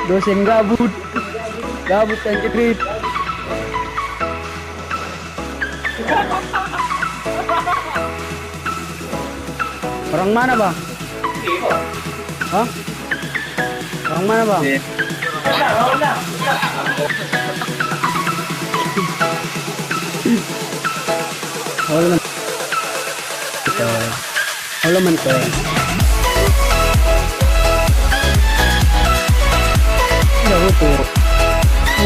Dosen gabut anjrit. Orang mana bang? Hah? Orang mana bang? Halo menteng. Ya betul.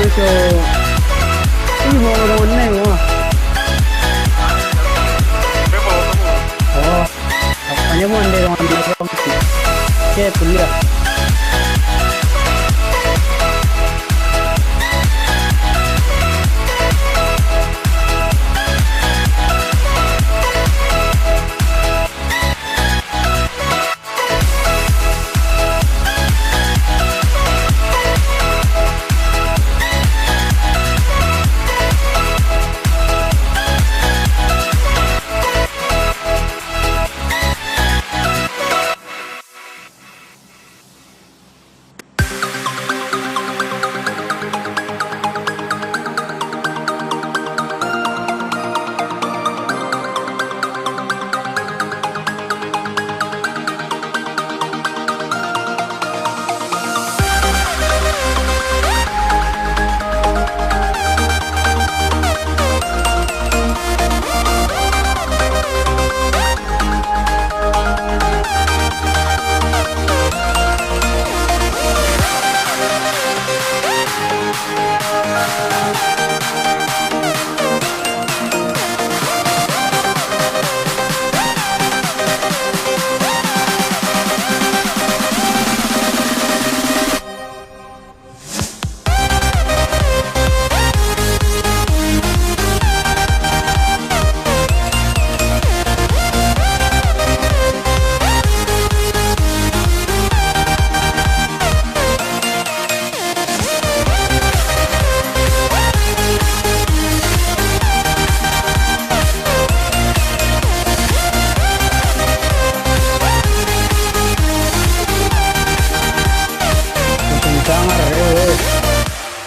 Itu ini mau neng wah. Oh, apanya mau ande dengan belakang sih? Oke, kuliah.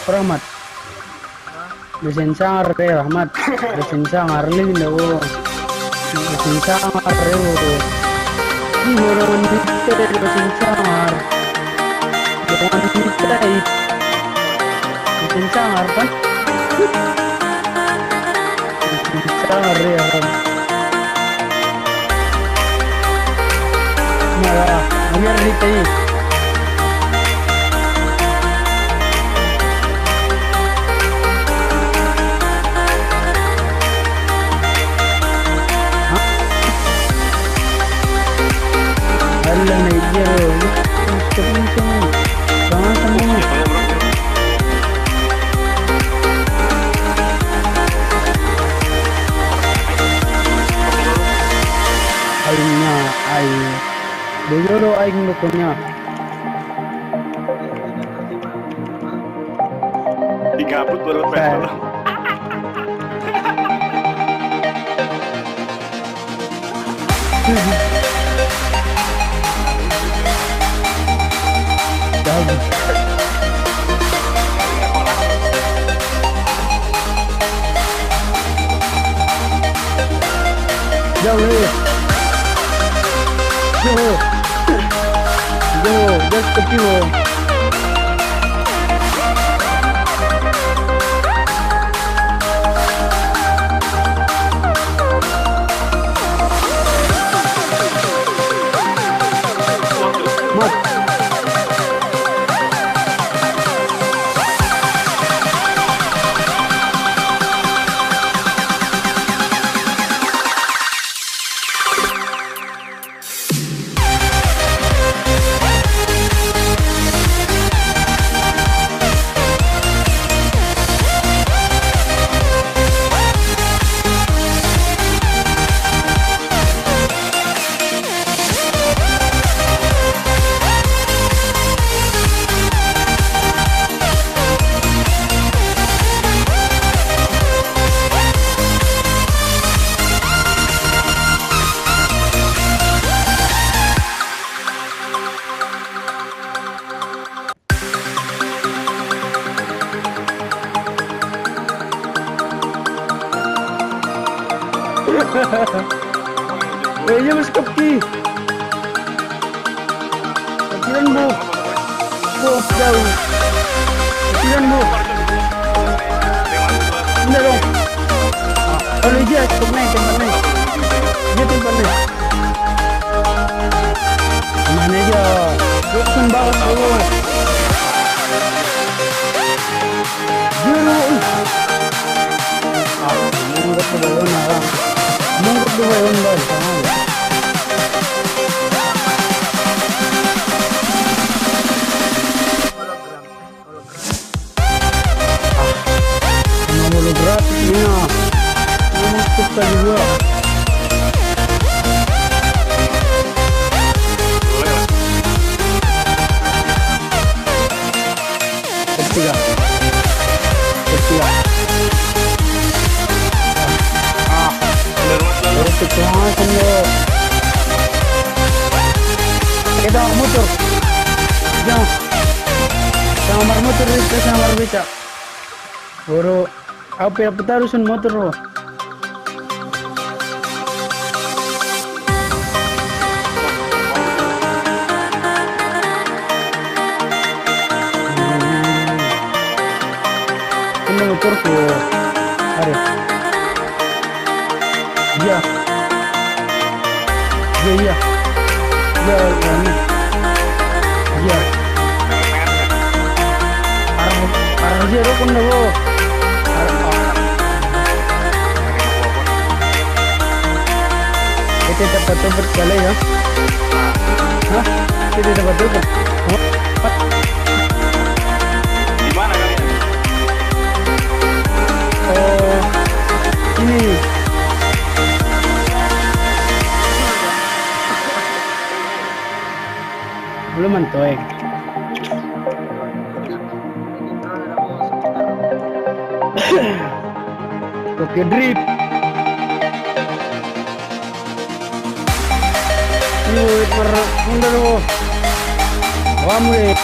Rahmat. Dosen sangar Rahmat. Dosen sangar nih dawo. Dosen sangar ini orang wanita dosen sangar. Orang wanita dosen sangar kan? Dosen sangar ya kan. Nah, biar ditanya. Allah na hijau, kencang, banget semua. Hpnya, Bojoro aing lukunya. Digabut baru travel. Jauh. Jauh nih. Jauh. Jauh, just tepi wo. Mat. Kayaknya mas kaki. Kecilan bu. Jauh. Kecilan bu. Ini dong. Kalau dia tempat naik. Dia tempat naik. Mana aja? Langsung bawa dulu. Dulu. Mungut ke bawah narang. Mungut ke bawah narang. Gratisnya masuk tadi gua ketiga baru kecelakaan lo kita motor jangan sama motor itu sama beca baru apa tarusun motor lo ini motor ko ada iya ini iya arah zero pun lo kita dapat tempat sekali ya. Hah? Kita dapat tempat. Di mana kalian? Oh, ini. Belum mantoy. Oke drip. Yuk, mundur lo. Kamu deh.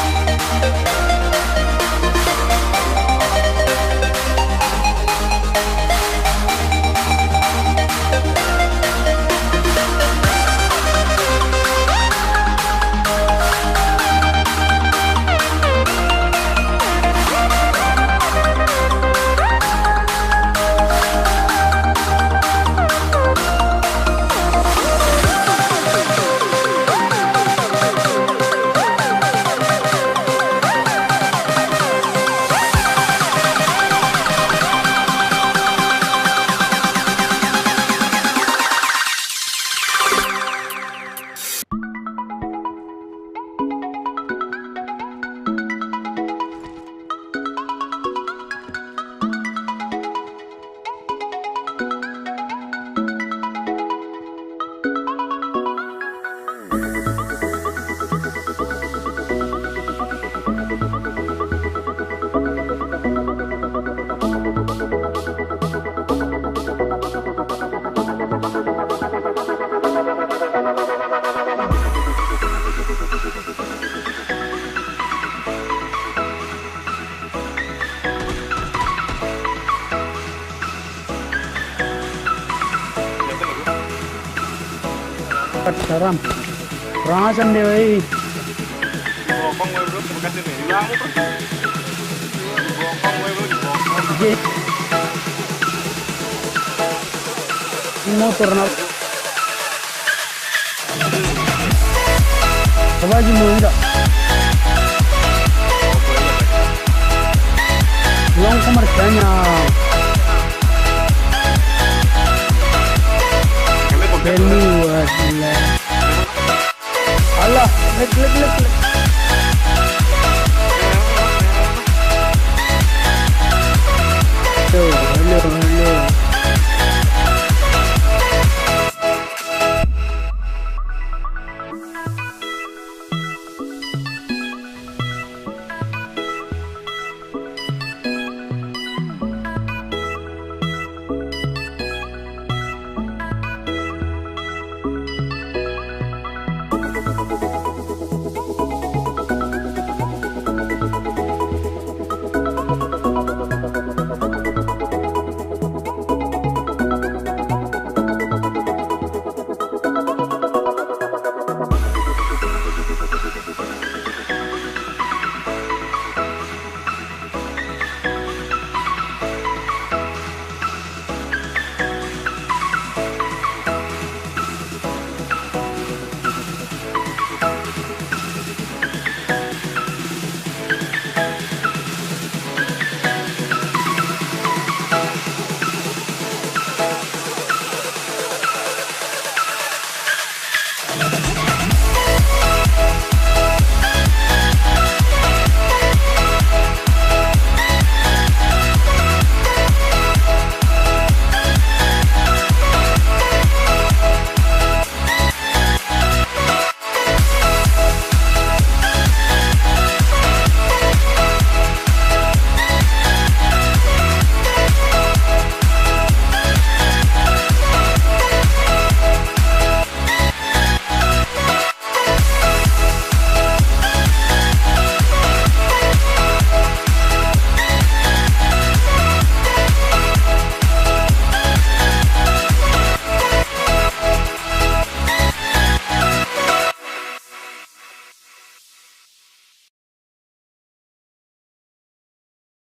seram. Perasan deh, woi. Bokong gue bro, bekas ini. Hilang bro. Bokong gue bro, bokong. Oke. Motor na. Coba aja mau enggak? Long komersialnya. Beli, wah gila. Allah, lek.